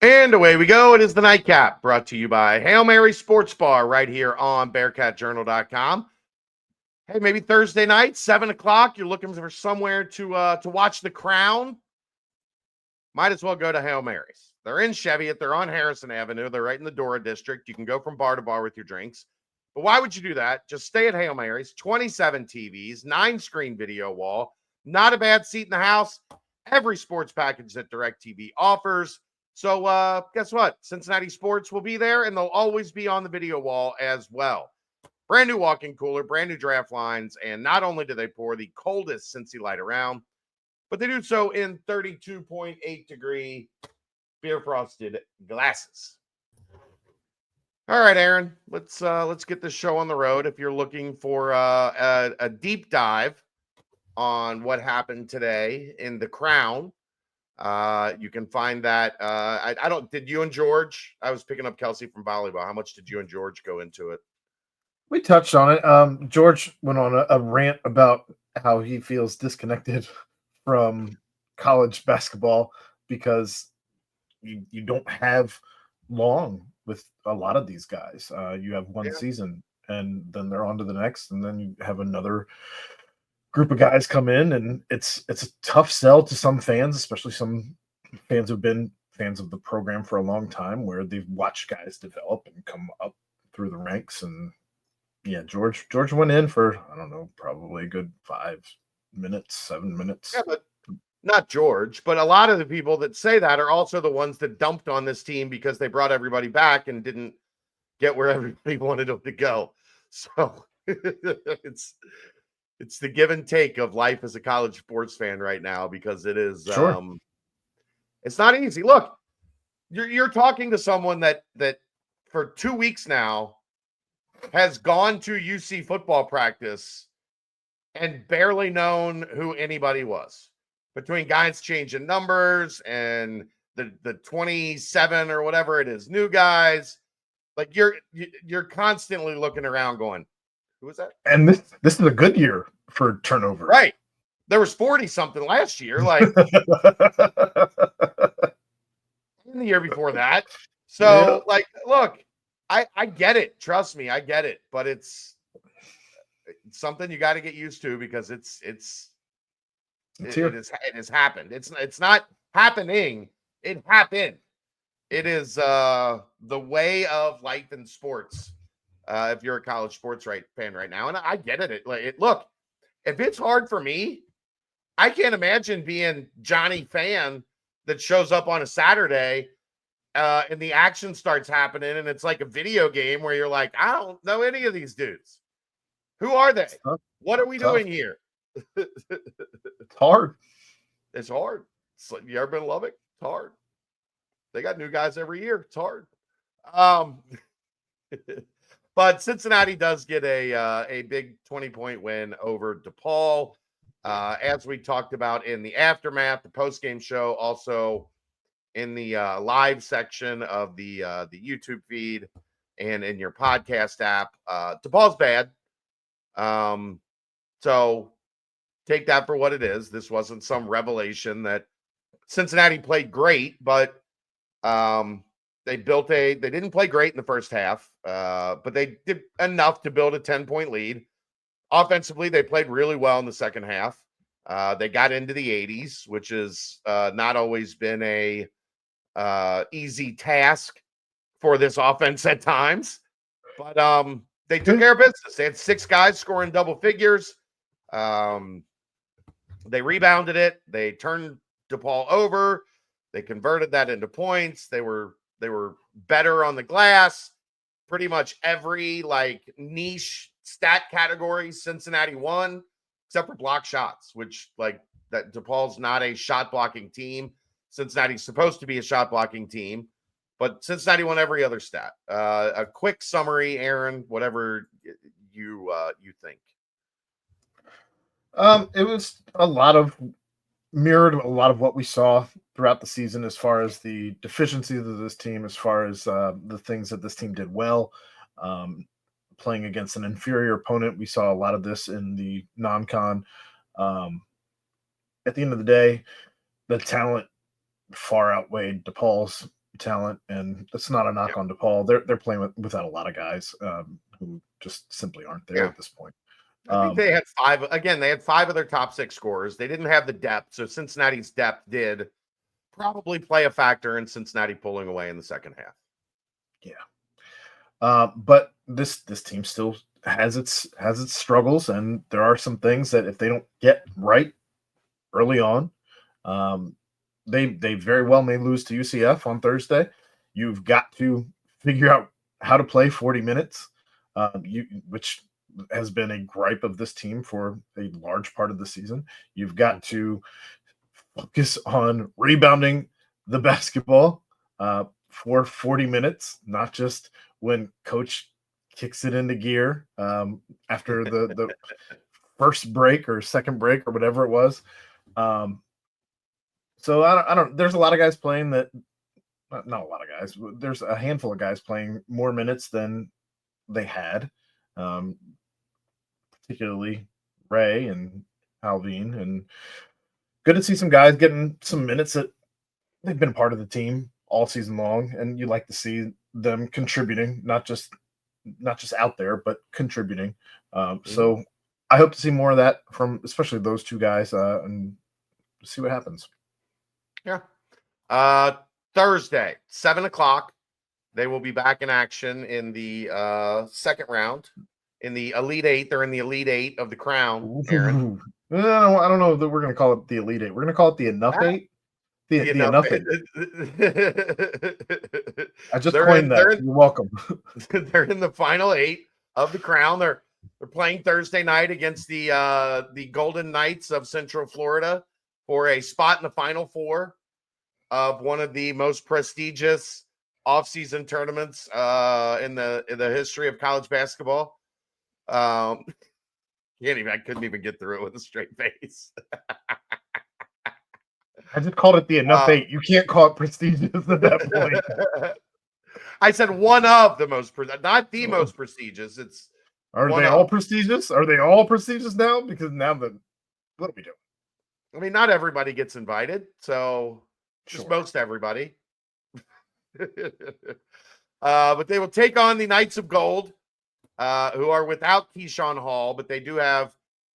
And away we go. It is the Nightcap, brought to you by Hail Mary Sports Bar right here on BearcatJournal.com. Hey, maybe Thursday night, 7 o'clock, you're looking for somewhere to watch The Crown. Might as well go to Hail Mary's. They're in Cheviot. They're on Harrison Avenue. They're right in the Dora district. You can go from bar to bar with your drinks. But why would you do that? Just stay at Hail Mary's. 27 TVs, 9-screen video wall. Not a bad seat in the house. Every sports package that DirecTV offers. So guess what? Cincinnati Sports will be there, and they'll always be on the video wall as well. Brand new walk-in cooler, brand new draft lines, and not only do they pour the coldest Cincy Light around, but they do so in 32.8 degree beer frosted glasses. All right, Aaron, let's get this show on the road. If you're looking for a deep dive on what happened today in The Crown, you can find that. I don't. Did you and George? I was picking up Kelsey from volleyball. How much did you and George go into it? We touched on it. George went on a rant about how he feels disconnected from college basketball because you don't have long with a lot of these guys. You have one season, and then they're on to the next, and then you have another group of guys come in, and it's a tough sell to some fans, especially some fans who've been fans of the program for a long time, where they've watched guys develop and come up through the ranks. And yeah, George went in for, I don't know, probably a good 5 minutes, 7 minutes. Yeah, but not George, but a lot of the people that say that are also the ones that dumped on this team because they brought everybody back and didn't get where everybody wanted them to go. So it's the give and take of life as a college sports fan right now, because it is it's not easy. Look, you're talking to someone that for 2 weeks now has gone to UC football practice and barely known who anybody was. Between guys changing numbers and the 27 or whatever it is, new guys, like you're constantly looking around going, who is that? And this is a good year for turnover. Right. There was 40 something last year, like in the year before that. So like, look, I get it. Trust me, I get it. But it's something you got to get used to, because it has happened. It's not happening. It happened. It is the way of life in sports. If you're a college sports fan right now, and I get it. Look, if it's hard for me, I can't imagine being Johnny fan that shows up on a Saturday and the action starts happening, and it's like a video game where you're like, I don't know any of these dudes. Who are they? What are we doing here? It's hard. It's hard. You ever been in Lubbock? It's hard. They got new guys every year. It's hard. But Cincinnati does get a big 20-point win over DePaul. As we talked about in the aftermath, the post-game show, also in the live section of the YouTube feed and in your podcast app. DePaul's bad. So take that for what it is. This wasn't some revelation that Cincinnati played great, but they didn't play great in the first half, but they did enough to build a 10-point lead. Offensively, they played really well in the second half. They got into the 80s, which has not always been a easy task for this offense at times. But they took care of business. They had 6 guys scoring double figures. They rebounded it. They turned DePaul over. They converted that into points. They were better on the glass. Pretty much every niche stat category Cincinnati won, except for block shots, which that DePaul's not a shot blocking team. Cincinnati's supposed to be a shot blocking team, but Cincinnati won every other stat. A quick summary, Aaron, whatever you think. It was mirrored a lot of what we saw throughout the season, as far as the deficiencies of this team, as far as the things that this team did well. Playing against an inferior opponent, we saw a lot of this in the non-con. At the end of the day, the talent far outweighed DePaul's talent, and that's not a knock Yeah. on DePaul. They're playing without a lot of guys who just simply aren't there Yeah. at this point. I think they had five. Again, they had five of their top six scorers. They didn't have the depth, so Cincinnati's depth did probably play a factor in Cincinnati pulling away in the second half. Yeah, but this team still has its struggles, and there are some things that if they don't get right early on, they very well may lose to UCF on Thursday. You've got to figure out how to play 40 minutes, which has been a gripe of this team for a large part of the season. You've got to focus on rebounding the basketball for 40 minutes, not just when coach kicks it into gear after the first break or second break or whatever it was. So I don't. There's a lot of guys playing that. Not a lot of guys. There's a handful of guys playing more minutes than they had, um, particularly Ray and Alvin. And good to see some guys getting some minutes that they've been part of the team all season long, and you like to see them contributing, not just out there, but contributing. So I hope to see more of that from especially those two guys, and see what happens. Yeah. Thursday, 7:00. They will be back in action in the second round in the Elite Eight. They're in the Elite Eight of the Crown, Aaron. I don't know that we're going to call it the Elite Eight. We're going to call it the Enough Eight. The Enough Eight. I just coined that. You're welcome. They're in the final 8 of the Crown. They're playing Thursday night against the Golden Knights of Central Florida for a spot in the Final Four of one of the most prestigious offseason tournaments in the history of college basketball. I couldn't even get through it with a straight face. I just called it the Enough Eight. You can't call it prestigious at that point. I said one of the most, not the most prestigious. Are they all prestigious? Are they all prestigious now? Because now what are we doing? I mean, not everybody gets invited, so just most everybody. But they will take on the Knights of Gold, who are without Keyshawn Hall, but they do have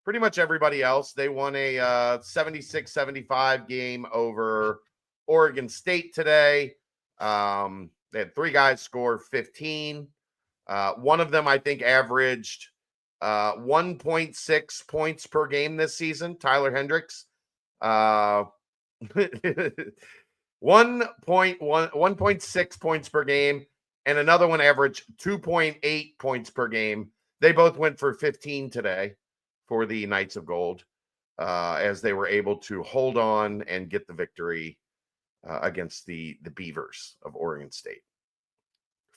pretty much everybody else. They won a 76-75 game over Oregon State today. They had 3 guys score 15. One of them, I think, averaged 1.6 points per game this season, Tyler Hendricks. 1.6 points per game, and another one averaged 2.8 points per game. They both went for 15 today for the Knights of Gold, as they were able to hold on and get the victory against the Beavers of Oregon State.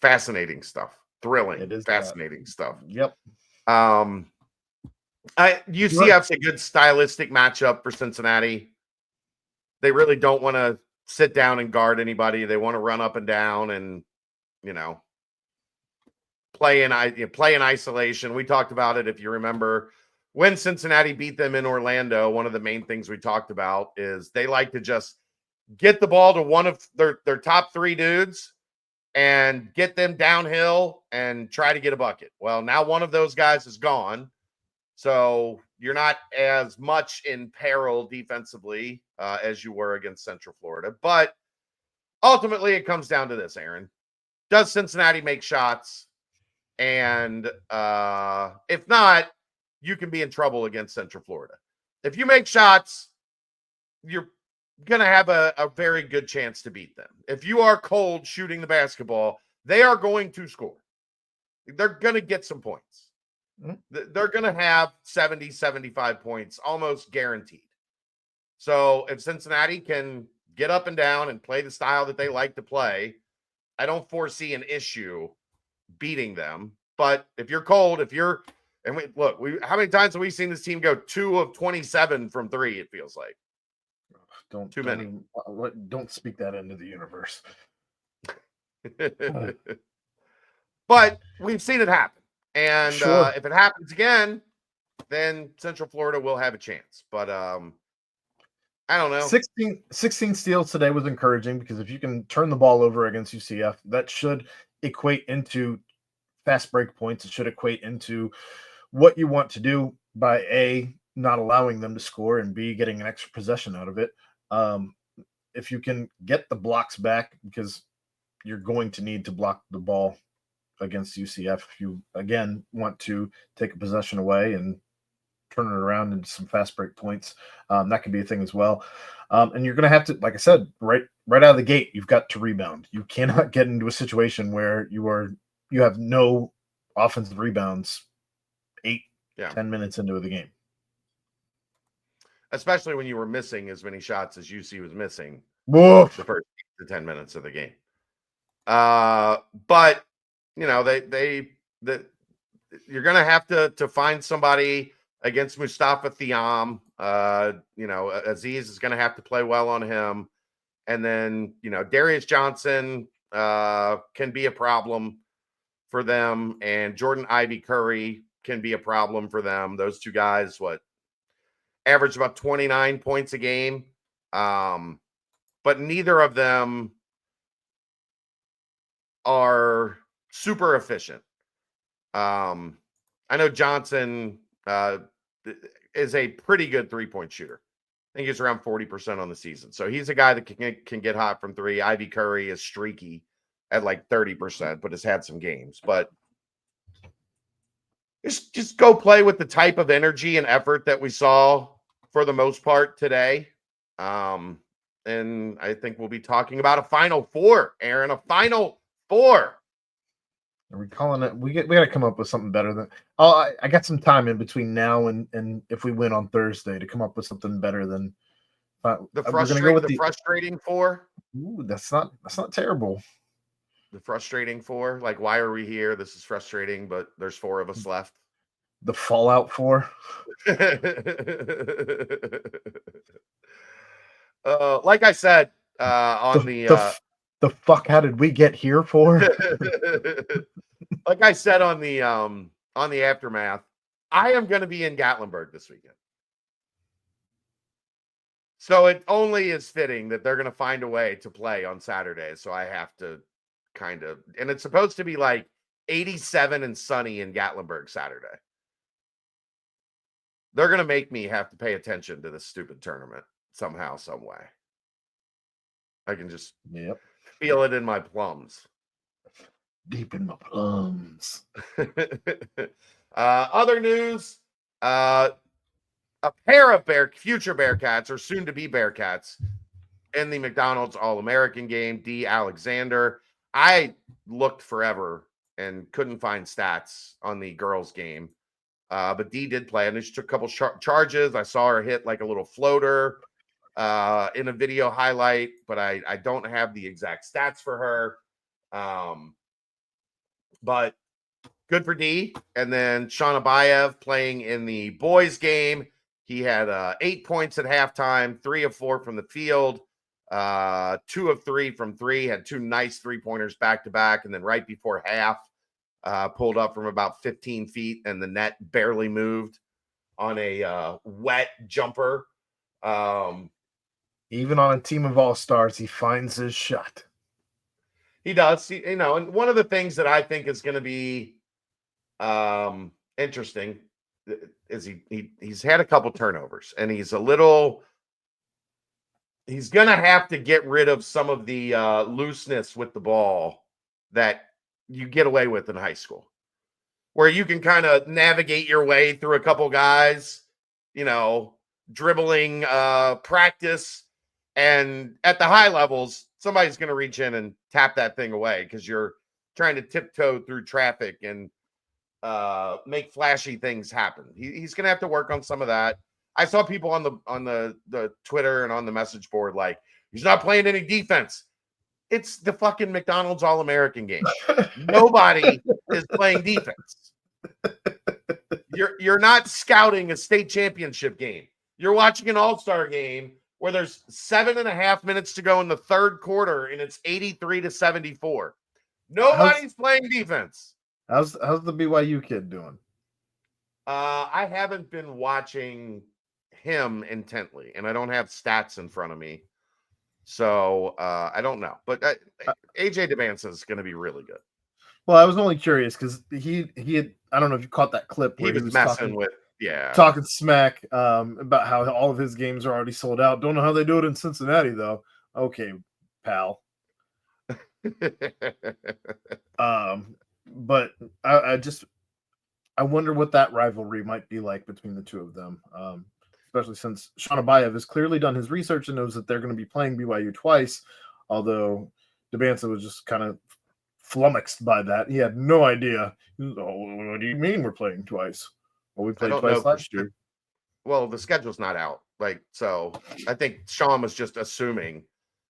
Fascinating stuff. Thrilling. It is fascinating stuff. Yep. UCF's a good stylistic matchup for Cincinnati. They really don't want to sit down and guard anybody. They want to run up and down and, play in isolation. We talked about it, if you remember, when Cincinnati beat them in Orlando. One of the main things we talked about is they like to just get the ball to one of their top 3 dudes and get them downhill and try to get a bucket. Well, now one of those guys is gone, so you're not as much in peril defensively as you were against Central Florida. But ultimately, it comes down to this, Aaron. Does Cincinnati make shots? And if not, you can be in trouble against Central Florida. If you make shots, you're going to have a very good chance to beat them. If you are cold shooting the basketball, they are going to score. They're going to get some points. They're going to have 70, 75 points, almost guaranteed. So if Cincinnati can get up and down and play the style that they like to play, I don't foresee an issue beating them. But if you're cold, how many times have we seen this team go 2 of 27 from 3? It feels like too many. Don't speak that into the universe. But we've seen it happen, and if it happens again, then Central Florida will have a chance. But I don't know. 16 steals today was encouraging because if you can turn the ball over against UCF, that should equate into fast break points. It should equate into what you want to do by A, not allowing them to score, and B, getting an extra possession out of it. If you can get the blocks back, because you're going to need to block the ball against UCF if you, again, want to take a possession away and turn it around into some fast break points. That could be a thing as well. And you're going to have to, like I said, right out of the gate, you've got to rebound. You cannot get into a situation where you have no offensive rebounds 10 minutes into the game. Especially when you were missing as many shots as UC was missing Woof. the first 10 minutes of the game. But you know, you're going to have to find somebody against Mustafa Thiam. You know, Aziz is going to have to play well on him. And then, you know, Darius Johnson can be a problem for them. And Jordan Ivy Curry can be a problem for them. Those two guys, average about 29 points a game. But neither of them are super efficient. I know Johnson is a pretty good three-point shooter. I think he's around 40% on the season. So he's a guy that can get hot from three. Ivy Curry is streaky at like 30%, but has had some games. But just go play with the type of energy and effort that we saw for the most part today. And I think we'll be talking about a Final Four, Aaron, a Final Four. Are we calling it? We got to come up with something better than. Oh, I got some time in between now and if we win on Thursday to come up with something better than the frustrating four. Ooh, that's not terrible. The frustrating four. Like, why are we here? This is frustrating, but there's four of us left. The Fallout 4. Like I said, on the fuck, how did we get here for? Like I said on the aftermath, I am going to be in Gatlinburg this weekend. So it only is fitting that they're going to find a way to play on Saturday. So I have to and it's supposed to be like 87 and sunny in Gatlinburg Saturday. They're going to make me have to pay attention to this stupid tournament somehow, some way. I can just feel it in my plums. Deep in my plums. Other news, a pair of future Bearcats or soon to be Bearcats in the McDonald's All-American game, D. Alexander. I looked forever and couldn't find stats on the girls game. But D did play, and she took a couple charges. I saw her hit like a little floater in a video highlight, but I don't have the exact stats for her. But good for D. And then Sean Abayev playing in the boys game. He had 8 points at halftime, 3 of 4 from the field, 2 of 3 from three, had 2 nice three-pointers back-to-back, and then right before half, pulled up from about 15 feet, and the net barely moved on a wet jumper. Even on a team of all-stars, he finds his shot. He does. And one of the things that I think is going to be interesting is he's had a couple turnovers, and he's going to have to get rid of some of the looseness with the ball that you get away with in high school, where you can kind of navigate your way through a couple guys, dribbling practice. And at the high levels, somebody's going to reach in and tap that thing away because you're trying to tiptoe through traffic and make flashy things happen. He's going to have to work on some of that. I saw people on the Twitter and on the message board like, he's not playing any defense. It's the fucking McDonald's All-American game. Nobody is playing defense. You're not scouting a state championship game. You're watching an all-star game where there's 7.5 minutes to go in the third quarter, and it's 83-74. Nobody's playing defense. How's the BYU kid doing? I haven't been watching him intently, and I don't have stats in front of me. So I don't know. But AJ Devanza is going to be really good. Well, I was only curious because he had, I don't know if you caught that clip He where was messing with, yeah. talking smack about how all of his games are already sold out. Don't know how they do it in Cincinnati though. Okay, pal. But I wonder what that rivalry might be like between the two of them. Especially since Sean Abayev has clearly done his research and knows that they're going to be playing BYU twice, although Devanza was just kind of flummoxed by that. He had no idea. Oh, what do you mean we're playing twice? Well, we I played don't twice know. last year. Well, the schedule's not out. Like, so I think Sean was just assuming,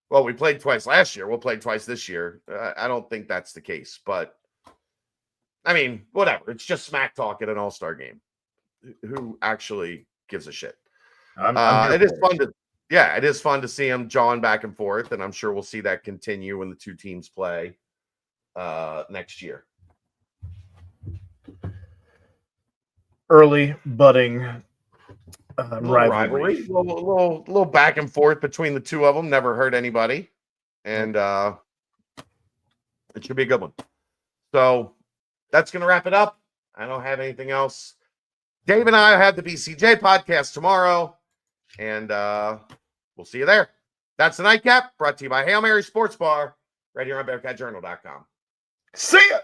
well, we played twice last year. We'll play twice this year. I don't think that's the case. But, I mean, whatever. It's just smack talk at an all-star game. Who actually gives a shit? It is fun to, yeah, it is fun to see them jawing back and forth, and I'm sure we'll see that continue when the two teams play next year. Early budding rivalry. Little back and forth between the two of them. Never hurt anybody, and it should be a good one. So that's going to wrap it up. I don't have anything else. Dave and I have the BCJ podcast tomorrow, and we'll see you there. That's the Nightcap, brought to you by Hail Mary Sports Bar, right here on BearcatJournal.com. See ya!